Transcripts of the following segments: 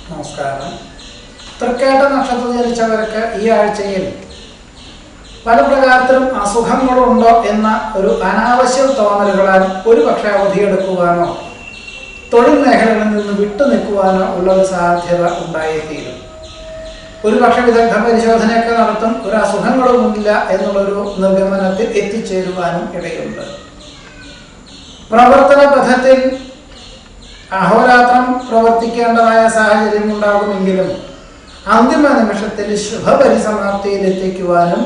നമസ്കാരം. തൃക്കേട്ട നക്ഷത്രത്തിൽ ജനിച്ചവർക്ക് ഈ ആഴ്ചയിൽ പല പ്രകാരത്തിലും അസുഖങ്ങളുണ്ടോ എന്ന ഒരു അനാവശ്യ തോന്നലുകളാൽ ഒരുപക്ഷെ അവധിയെടുക്കുവാനോ തൊഴിൽ മേഖലകളിൽ നിന്ന് വിട്ടു നിൽക്കുവാനോ ഉള്ളൊരു സാധ്യത ഉണ്ടായിത്തീരും. ഒരുപക്ഷെ വിദഗ്ധ പരിശോധനയൊക്കെ നടത്തും, ഒരു അസുഖങ്ങളുമില്ല എന്നുള്ളൊരു നിഗമനത്തിൽ എത്തിച്ചേരുവാനും ഇടയുണ്ട്. പ്രവർത്തന പഥത്തിൽ അഹോരാത്രം പ്രവർത്തിക്കേണ്ടതായ സാഹചര്യം ഉണ്ടാകുമെങ്കിലും അന്തിമ നിമിഷത്തിൽ ശുഭപരിസമാപ്തിയിൽ എത്തിക്കുവാനും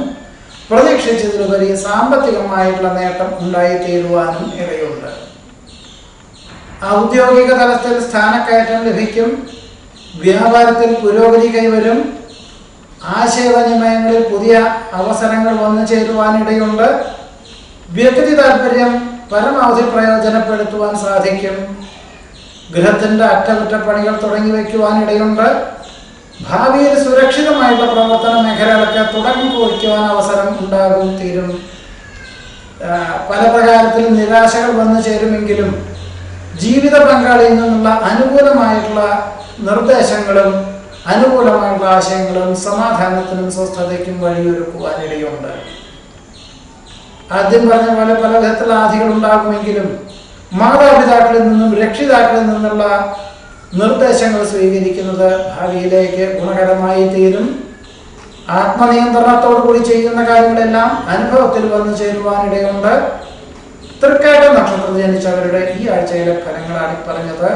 പ്രതീക്ഷിച്ചതിലുപരി സാമ്പത്തികമായിട്ടുള്ള നേട്ടം ഉണ്ടായിത്തീരുവാനും ഇടയുണ്ട്. ഔദ്യോഗിക തലത്തിൽ സ്ഥാനക്കയറ്റം ലഭിക്കും. വ്യാപാരത്തിൽ പുരോഗതി കൈവരും. ആശയവിനിമയങ്ങളിൽ പുതിയ അവസരങ്ങൾ വന്നു ചേരുവാനിടയുണ്ട്. വ്യക്തി താല്പര്യം പരമാവധി പ്രയോജനപ്പെടുത്തുവാൻ സാധിക്കും. ഗൃഹത്തിൻ്റെ അറ്റകുറ്റപ്പണികൾ തുടങ്ങി വയ്ക്കുവാനിടയുണ്ട്. ഭാവിയിൽ സുരക്ഷിതമായിട്ടുള്ള പ്രവർത്തന മേഖലകളൊക്കെ തുടങ്ങി കുറിക്കുവാൻ അവസരം ഉണ്ടാകും തീരും. പല പ്രകാരത്തിലും നിരാശകൾ വന്നു ചേരുമെങ്കിലും ജീവിത പങ്കാളിയിൽ നിന്നുള്ള അനുകൂലമായിട്ടുള്ള നിർദ്ദേശങ്ങളും അനുകൂലമായിട്ടുള്ള ആശയങ്ങളും സമാധാനത്തിനും സ്വസ്ഥതയ്ക്കും വഴിയൊരുക്കുവാനിടയുണ്ട്. ആദ്യം പറഞ്ഞ പോലെ പല വിധത്തിലുള്ള ആധികൾ ഉണ്ടാകുമെങ്കിലും മാതാപിതാക്കളിൽ നിന്നും രക്ഷിതാക്കളിൽ നിന്നുള്ള നിർദ്ദേശങ്ങൾ സ്വീകരിക്കുന്നത് ഭാവിയിലേക്ക് ഗുണകരമായി തീരും. ആത്മനിയന്ത്രണത്തോടു കൂടി ചെയ്യുന്ന കാര്യങ്ങളെല്ലാം അനുഭവത്തിൽ വന്നു ചേരുവാനിടയുണ്ട്. തൃക്കേട്ട നക്ഷത്രത്തിൽ ജനിച്ചവരുടെ ഈ ആഴ്ചയിലെ ഫലങ്ങളാണ് പറഞ്ഞത്.